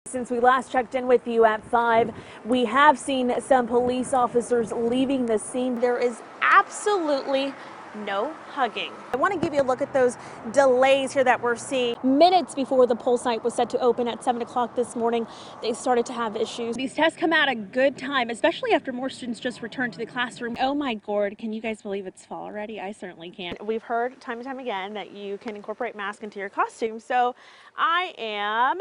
Since we last checked in with you at 5, we have seen some police officers leaving the scene. There is absolutely no hugging. I want to give you a look at those delays here that we're seeing. Minutes before the poll site was set to open at 7 o'clock this morning, they started to have issues. These tests come at a good time, especially after more students just returned to the classroom. Oh my God, can you guys believe it's fall already? I certainly can. We've heard time and time again that you can incorporate masks into your costume, so I am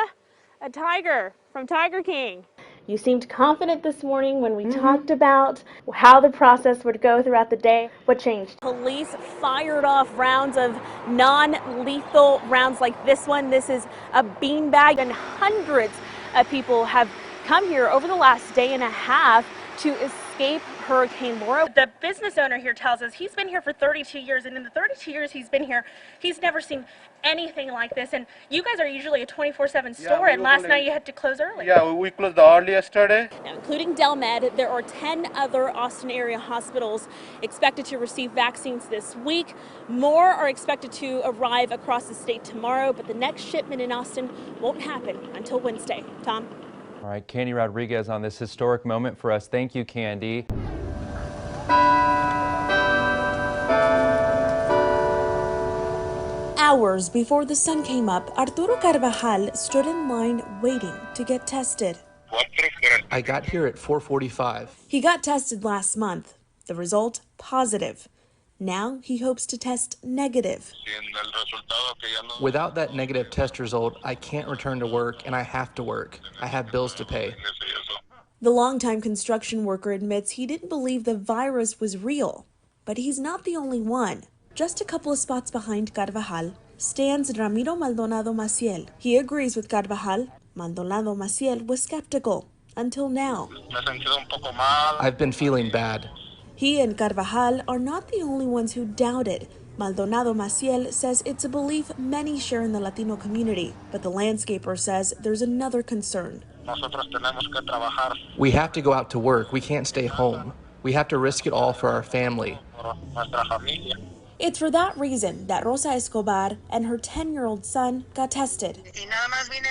a tiger from Tiger King. You seemed confident this morning when we talked about how the process would go throughout the day. What changed? Police fired off rounds of non-lethal rounds like this one. This is a beanbag, and hundreds of people have come here over the last day and a half to escape Hurricane Laura. The business owner here tells us he's been here for 32 years, and in the 32 years he's been here, he's never seen anything like this. And you guys are usually a 24/7 store, and last night you had to close early. Yeah, we closed early yesterday. Now, including Delmed, there are 10 other Austin area hospitals expected to receive vaccines this week. More are expected to arrive across the state tomorrow, but the next shipment in Austin won't happen until Wednesday. Tom? All right, Candy Rodriguez on this historic moment for us. Thank you, Candy. Hours before the sun came up, Arturo Carvajal stood in line waiting to get tested. I got here at 4:45. He got tested last month. The result, positive. Now he hopes to test negative. Without that negative test result, I can't return to work, and I have to work. I have bills to pay. The longtime construction worker admits he didn't believe the virus was real. But he's not the only one. Just a couple of spots behind Carvajal stands Ramiro Maldonado Maciel. He agrees with Carvajal. Maldonado Maciel was skeptical until now. I've been feeling bad. He and Carvajal are not the only ones who doubted. Maldonado Maciel says it's a belief many share in the Latino community, but the landscaper says there's another concern. We have to go out to work. We can't stay home. We have to risk it all for our family. It's for that reason that Rosa Escobar and her 10-year-old son got tested.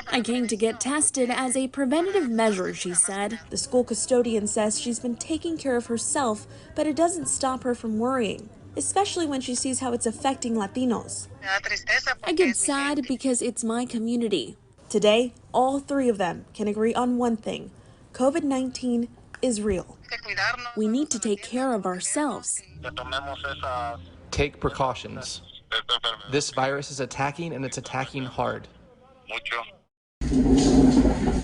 I came to get tested as a preventative measure, she said. The school custodian says she's been taking care of herself, but it doesn't stop her from worrying, especially when she sees how it's affecting Latinos. I get sad because it's my community. Today, all three of them can agree on one thing. COVID-19 is real. We need to take care of ourselves. Take precautions. This virus is attacking, and it's attacking hard.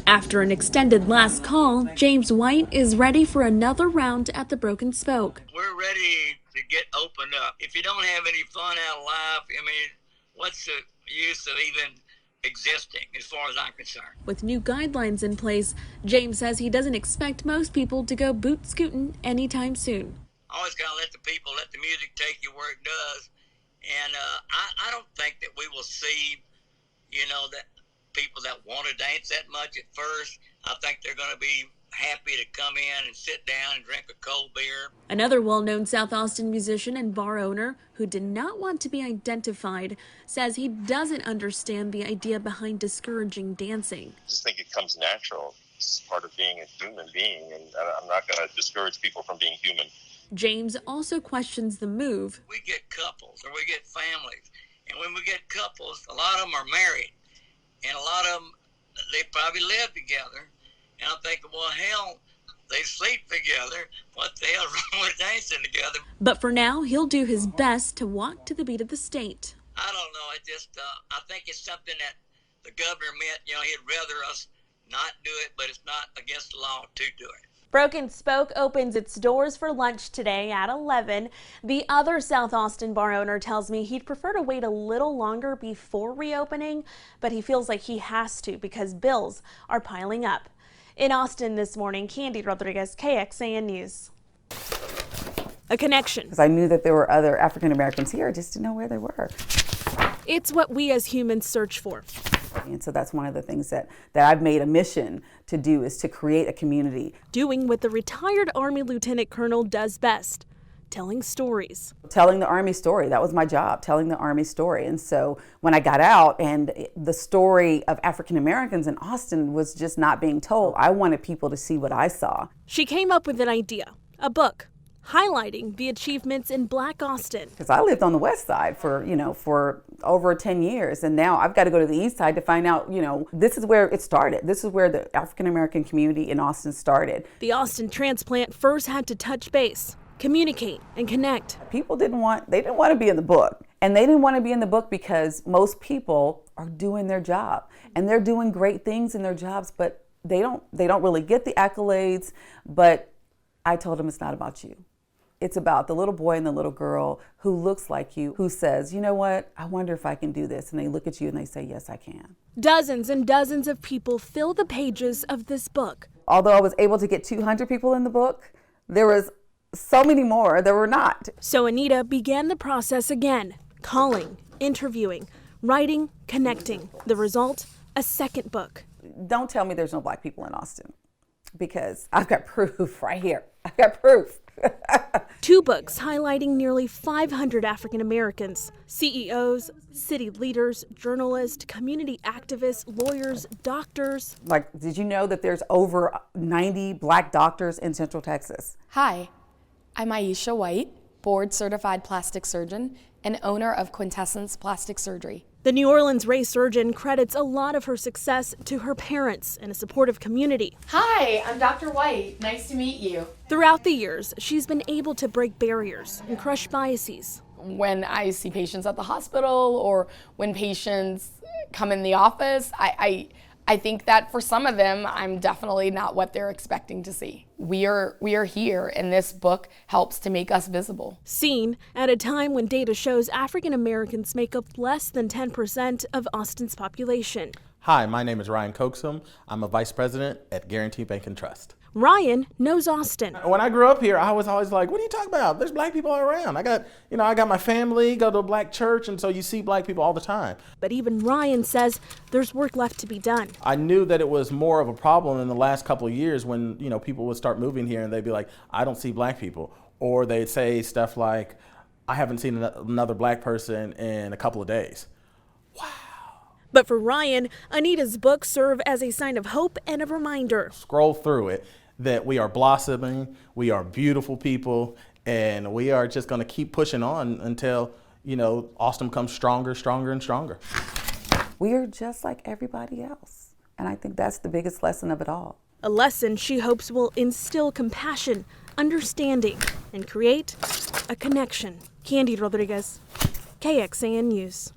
After an extended last call, James White is ready for another round at the Broken Spoke. We're ready to get opened up. If you don't have any fun out of life, I mean, what's the use of even existing as far as I'm concerned? With new guidelines in place, James says he doesn't expect most people to go boot scooting anytime soon. Always gotta let the music take you where it does. And I don't think that we will see, that people that want to dance that much at first. I think they're going to be happy to come in and sit down and drink a cold beer. Another well-known South Austin musician and bar owner who did not want to be identified says he doesn't understand the idea behind discouraging dancing. I just think it comes natural. It's part of being a human being, and I'm not going to discourage people from being human. James also questions the move. We get couples or we get families, and when we get couples, a lot of them are married, and a lot of them, they probably live together, and I'm thinking, well, hell, they sleep together. What the hell's wrong with dancing together? But for now, he'll do his best to walk to the beat of the state. I don't know. It just, I think it's something that the governor meant, he'd rather us not do it, but it's not against the law to do it. Broken Spoke opens its doors for lunch today at 11. The other South Austin bar owner tells me he'd prefer to wait a little longer before reopening, but he feels like he has to because bills are piling up. In Austin this morning, Candy Rodriguez, KXAN News. A connection. Because I knew that there were other African Americans here, I just didn't know where they were. It's what we as humans search for. And so that's one of the things that I've made a mission to do, is to create a community. Doing what the retired Army Lieutenant Colonel does best, telling stories. Telling the Army story, that was my job, telling the Army story. And so when I got out and the story of African Americans in Austin was just not being told, I wanted people to see what I saw. She came up with an idea, a book, highlighting the achievements in Black Austin. Because I lived on the west side for over 10 years. And now I've got to go to the east side to find out, this is where it started. This is where the African American community in Austin started. The Austin transplant first had to touch base, communicate, and connect. People didn't want to be in the book. And they didn't want to be in the book because most people are doing their job. And they're doing great things in their jobs, but they don't really get the accolades. But I told them it's not about you. It's about the little boy and the little girl who looks like you, who says, you know what, I wonder if I can do this. And they look at you and they say, yes, I can. Dozens and dozens of people fill the pages of this book. Although I was able to get 200 people in the book, there was so many more that were not. So Anita began the process again, calling, interviewing, writing, connecting. The result, a second book. Don't tell me there's no Black people in Austin, because I've got proof right here. I've got proof. 2 books highlighting nearly 500 African Americans, CEOs, city leaders, journalists, community activists, lawyers, doctors. Like, did you know that there's over 90 Black doctors in Central Texas? Hi, I'm Aisha White, board certified plastic surgeon and owner of Quintessence Plastic Surgery. The New Orleans Ray surgeon credits a lot of her success to her parents and a supportive community. Hi, I'm Dr. White. Nice to meet you. Throughout the years, she's been able to break barriers and crush biases. When I see patients at the hospital or when patients come in the office, I think that for some of them, I'm definitely not what they're expecting to see. We are here, and this book helps to make us visible. Seen at a time when data shows African Americans make up less than 10% of Austin's population. Hi, my name is Ryan Coxum. I'm a vice president at Guarantee Bank and Trust. Ryan knows Austin. When I grew up here, I was always like, what are you talking about? There's Black people all around. I got my family, go to a Black church, and so you see Black people all the time. But even Ryan says there's work left to be done. I knew that it was more of a problem in the last couple of years when, people would start moving here and they'd be like, I don't see Black people. Or they'd say stuff like, I haven't seen another Black person in a couple of days. Wow. But for Ryan, Anita's books serve as a sign of hope and a reminder. Scroll through it that we are blossoming, we are beautiful people, and we are just going to keep pushing on until, Austin becomes stronger, stronger, and stronger. We are just like everybody else. And I think that's the biggest lesson of it all. A lesson she hopes will instill compassion, understanding, and create a connection. Candy Rodriguez, KXAN News.